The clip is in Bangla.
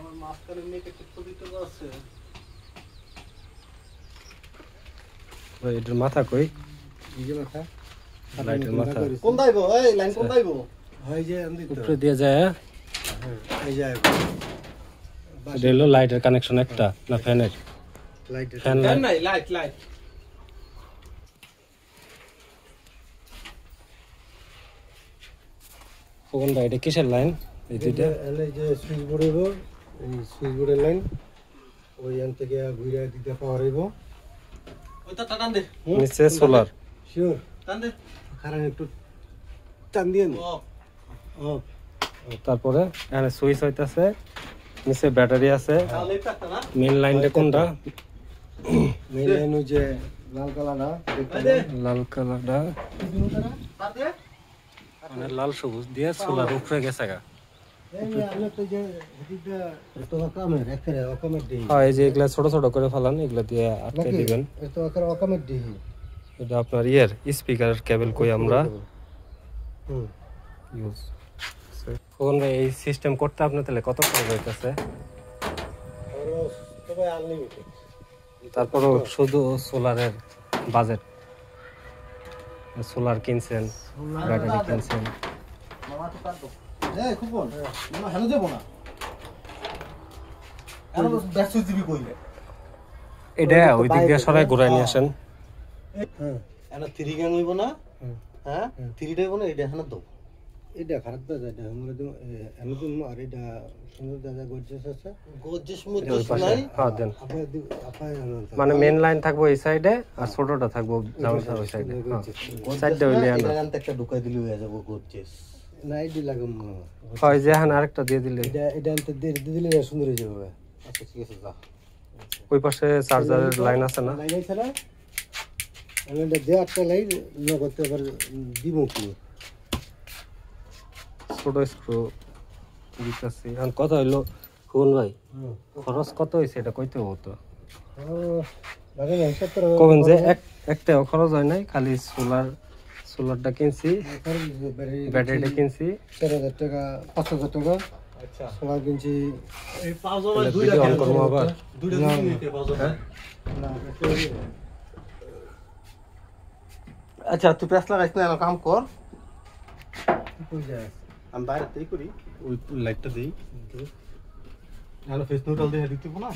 আমার মাঝখানে মেয়েকে একটু দিতে আছে। ভাই এটার মাথা কই? এই যে মাথা, লাইটের মাথা কোন দাইবো? এই লাইন কোন দাইবো? হয় যে আমি তো উপরে দিয়ে যায়। এই যায় এটা হলো লাইটের কানেকশন একটা না ফ্যানের? লাইটের ফ্যান ফ্যান নাই, লাইট লাইট। কোনটা এটা কিসের লাইন? এই দুইটা এই যে সুইচ বোর্ড হইব, এই সুইচ বোর্ডের লাইন ওই এন থেকে ঘুরে দিতে পাওয়ার হইব। ওইটা টান দে, নিচে সোলার। শিওর টান দে, কারণ একটু টান দিয়ে ও তারপরে এখানে সুইচ হইতাছে, নিচে ব্যাটারি আছে। মেইন লাইনটা কোনটা? মেইন লাইন ওই যে লাল কালারটা, লাল কালারটা মানে লাল সবুজ দিয়ে সোলার উপরে গেছে গা। হ্যাঁ এই যে এগুলা ছোট ছোট করে ফেলান, এগুলা দিয়ে আটকে দিবেন। এটা আপনার ইয়ের স্পিকার কেবল কই আমরা ইউজ। ফোন এই সিস্টেম করতে আপনার তাহলে কত খরচ হইতেছে? তারপরও শুধু সোলারের বাজেট, সোলার কিনছেন, ব্যাটারি কিনছেন, এটা ওই দিক দিয়ে সরাই ঘুরাই নিয়ে আসেন। এটা খারাপ দাদা, এটা আমরা তো এনে তো আর এটা সুন্দর দাদা গর্জিয়াস আছে, গর্জিয়াস মানে মেন লাইন থাকবো এই সাইডে আর ছোটটা থাকবো জামাটার ওই সাইডে। সাইডটা হইলে একটা ঢুকাই দিলে হয়ে যাবো গর্জিয়াস। না এই লাগাম হয় যে এখন আরেকটা দিয়ে দিলে এটা আনতে দিয়ে দিলে সুন্দর হয়ে যাবে। আচ্ছা ঠিক আছে, যা। ওই পাশে চার্জারের লাইন আছে না? লাইন আছে না, আমি এটা দিয়ে একটা লাইন না করতে পারি দিব কি ছোট স্ক্রু দিতেছি। এখন কত হইলো কোন ভাই, খরচ কত হয়েছে এটা কইতে হতো? কবেন যে একটাও খরচ হয় নাই, খালি সোলারটা কিনছি, ব্যাটারিটা কিনছি 4,000 টাকা 5,000 টাকা। আচ্ছা সোলার কিনছি এই 5,000 দুইটা অন করব আবার দুইটা নিতে 5,000 না। আচ্ছা তুই প্রেস লাগাইছ না, কাম কর। কই যায় আমি বাইরে করি, ওই লাইটটা দেই, ফেস নিউট্রাল দিয়ে দিতে না।